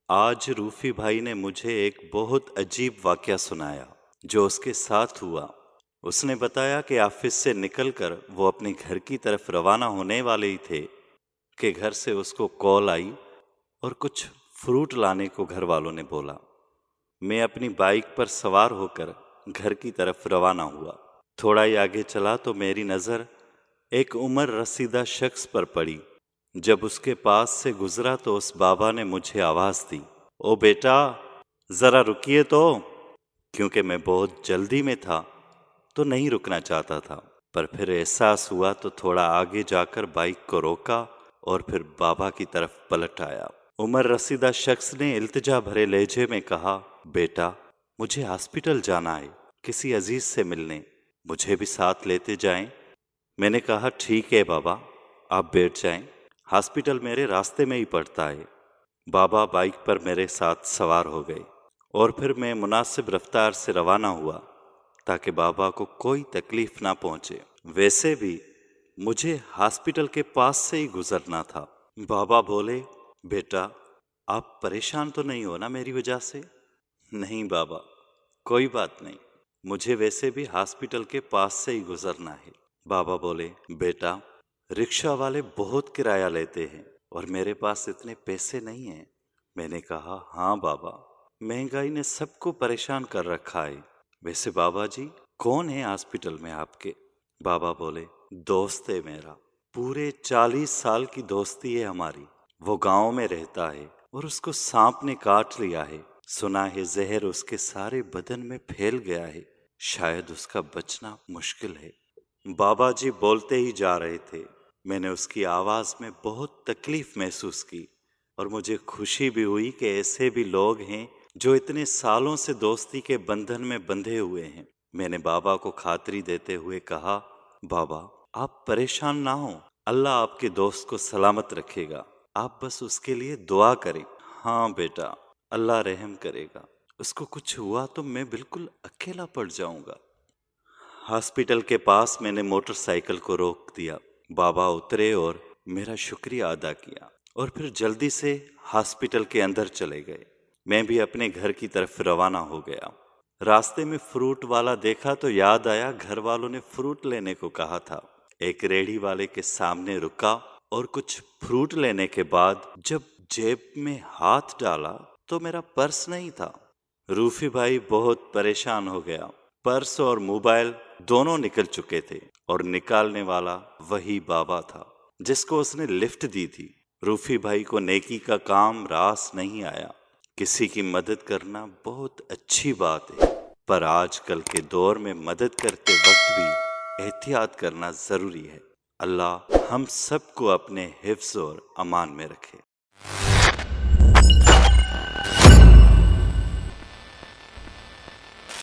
آج روفی بھائی نے مجھے ایک بہت عجیب واقعہ سنایا جو اس کے ساتھ ہوا۔ اس نے بتایا کہ آفس سے نکل کر وہ اپنے گھر کی طرف روانہ ہونے والے ہی تھے کہ گھر سے اس کو کال آئی اور کچھ فروٹ لانے کو گھر والوں نے بولا۔ میں اپنی بائک پر سوار ہو کر گھر کی طرف روانہ ہوا۔ تھوڑا ہی آگے چلا تو میری نظر ایک عمر رسیدہ شخص پر پڑی۔ جب اس کے پاس سے گزرا تو اس بابا نے مجھے آواز دی، او بیٹا ذرا رکیے تو، کیونکہ میں بہت جلدی میں تھا تو نہیں رکنا چاہتا تھا، پر پھر احساس ہوا تو تھوڑا آگے جا کر بائک کو روکا اور پھر بابا کی طرف پلٹ آیا۔ عمر رسیدہ شخص نے التجا بھرے لہجے میں کہا، بیٹا مجھے ہاسپٹل جانا ہے، کسی عزیز سے ملنے، مجھے بھی ساتھ لیتے جائیں۔ میں نے کہا ٹھیک ہے بابا، آپ بیٹھ جائیں، ہاسپٹل میرے راستے میں ہی پڑتا ہے۔ بابا بائک پر میرے ساتھ سوار ہو گئے اور پھر میں مناسب رفتار سے روانہ ہوا تاکہ بابا کو کوئی تکلیف نہ پہنچے۔ ویسے بھی مجھے ہاسپٹل کے پاس سے ہی گزرنا تھا۔ بابا بولے، بیٹا آپ پریشان تو نہیں ہو نا میری وجہ سے؟ نہیں بابا، کوئی بات نہیں، مجھے ویسے بھی ہاسپٹل کے پاس سے ہی گزرنا ہے۔ بابا بولے، بیٹا رکشہ والے بہت کرایہ لیتے ہیں اور میرے پاس اتنے پیسے نہیں ہیں۔ میں نے کہا ہاں بابا، مہنگائی نے سب کو پریشان کر رکھا ہے۔ ویسے بابا جی کون ہے ہاسپٹل میں آپ کے؟ بابا بولے، دوست ہے میرا، پورے 40 سال کی دوستی ہے ہماری۔ وہ گاؤں میں رہتا ہے اور اس کو سانپ نے کاٹ لیا ہے، سنا ہے زہر اس کے سارے بدن میں پھیل گیا ہے، شاید اس کا بچنا مشکل ہے۔ بابا جی بولتے ہی جا رہے تھے۔ میں نے اس کی آواز میں بہت تکلیف محسوس کی اور مجھے خوشی بھی ہوئی کہ ایسے بھی لوگ ہیں جو اتنے سالوں سے دوستی کے بندھن میں بندھے ہوئے ہیں۔ میں نے بابا کو خاطری دیتے ہوئے کہا، بابا آپ پریشان نہ ہوں، اللہ آپ کے دوست کو سلامت رکھے گا، آپ بس اس کے لیے دعا کریں۔ ہاں بیٹا، اللہ رحم کرے گا، اس کو کچھ ہوا تو میں بالکل اکیلا پڑ جاؤں گا۔ ہاسپٹل کے پاس میں نے موٹر سائیکل کو روک دیا۔ بابا اترے اور میرا شکریہ ادا کیا اور پھر جلدی سے ہاسپٹل کے اندر چلے گئے۔ میں بھی اپنے گھر کی طرف روانہ ہو گیا۔ راستے میں فروٹ والا دیکھا تو یاد آیا گھر والوں نے فروٹ لینے کو کہا تھا۔ ایک ریڑھی والے کے سامنے رکا اور کچھ فروٹ لینے کے بعد جب جیب میں ہاتھ ڈالا تو میرا پرس نہیں تھا۔ روفی بھائی بہت پریشان ہو گیا۔ پرس اور موبائل دونوں نکل چکے تھے اور نکالنے والا وہی بابا تھا جس کو اس نے لفٹ دی تھی۔ روفی بھائی کو نیکی کا کام راس نہیں آیا۔ کسی کی مدد کرنا بہت اچھی بات ہے، پر آج کل کے دور میں مدد کرتے وقت بھی احتیاط کرنا ضروری ہے۔ اللہ ہم سب کو اپنے حفظ اور امان میں رکھے۔